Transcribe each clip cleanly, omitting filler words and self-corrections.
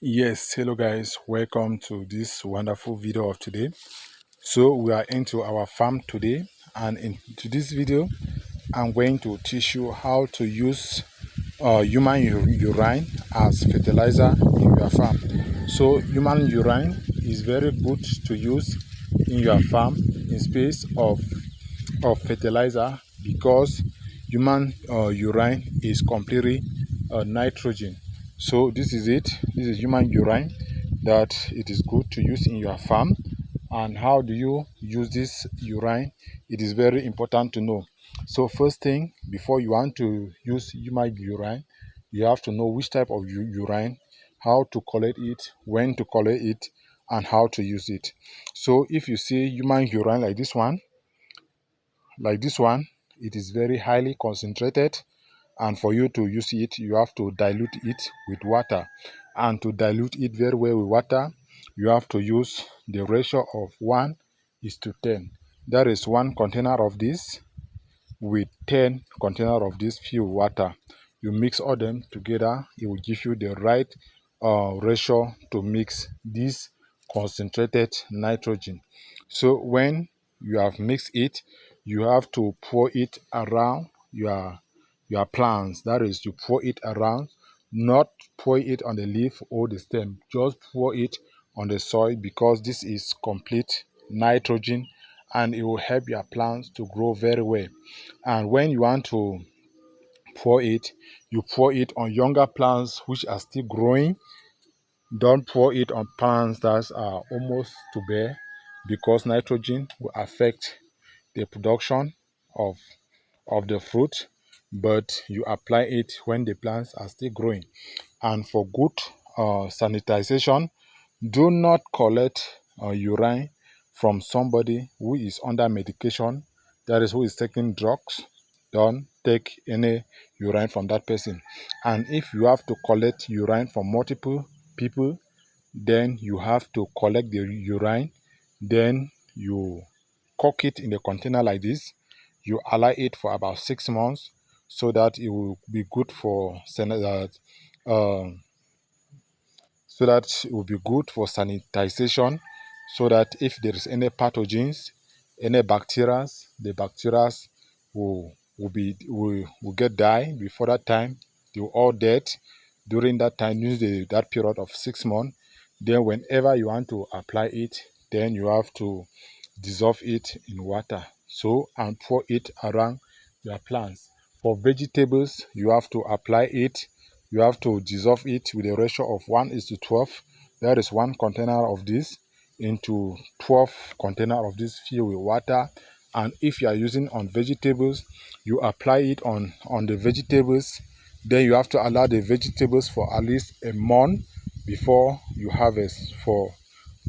Yes, hello guys, welcome to this wonderful video of today. So we are into our farm today, and into this video I'm going to teach you how to use human urine as fertilizer in your farm. So human urine is very good to use in your farm in space of fertilizer, because human urine is completely nitrogen. So this is it. This is human urine that it is good to use in your farm. And how do you use this urine? It is very important to know. So first thing, before you want to use human urine, you have to know which type of urine, how to collect it, when to collect it, and how to use it. So if you see human urine like this one, it is very highly concentrated, and for you to use it, you have to dilute it with water. And to dilute it very well with water, you have to use the ratio of 1:10. That is one container of this with 10 container of this pure water. You mix all them together, it will give you the right ratio to mix this concentrated nitrogen. So when you have mixed it, you have to pour it around your plants. That is, you pour it around, not pour it on the leaf or the stem, just pour it on the soil, because this is complete nitrogen and it will help your plants to grow very well. And when you want to pour it, you pour it on younger plants which are still growing. Don't pour it on plants that are almost to bear, because nitrogen will affect the production of the fruit. But you apply it when the plants are still growing. And for good sanitization, do not collect urine from somebody who is under medication, that is, who is taking drugs. Don't take any urine from that person. And if you have to collect urine from multiple people, then you have to collect the urine, then you cook it in a container like this. You allow it for about 6 months, so that it will be good for it will be good for sanitization, so that if there is any pathogens, any bacteria, the bacteria will get die before that time. They will all dead during that time, use that period of 6 months. Then whenever you want to apply it, then you have to dissolve it in water, so, and pour it around your plants. For vegetables, you have to apply it, you have to dissolve it with a ratio of 1:12. That is one container of this into 12 container of this filled with water. And if you are using on vegetables, you apply it on the vegetables. Then you have to allow the vegetables for at least a month before you harvest,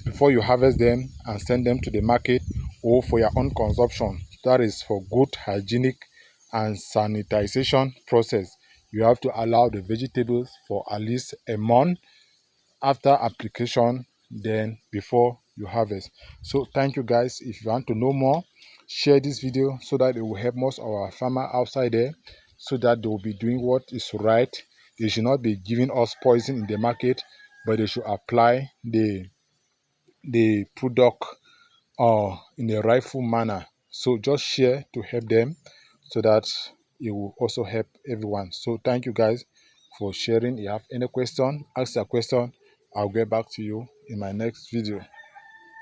before you harvest them and send them to the market or for your own consumption. That is for good hygienic and sanitization process. You have to allow the vegetables for at least a month after application, then before you harvest. So thank you guys. If you want to know more, share this video so that it will help most of our farmer outside there, so that they will be doing what is right. They should not be giving us poison in the market, but they should apply the product in a rightful manner. So just share to help them, so that it will also help everyone. So thank you guys for sharing. If you have any question, ask a question. I'll get back to you in my next video.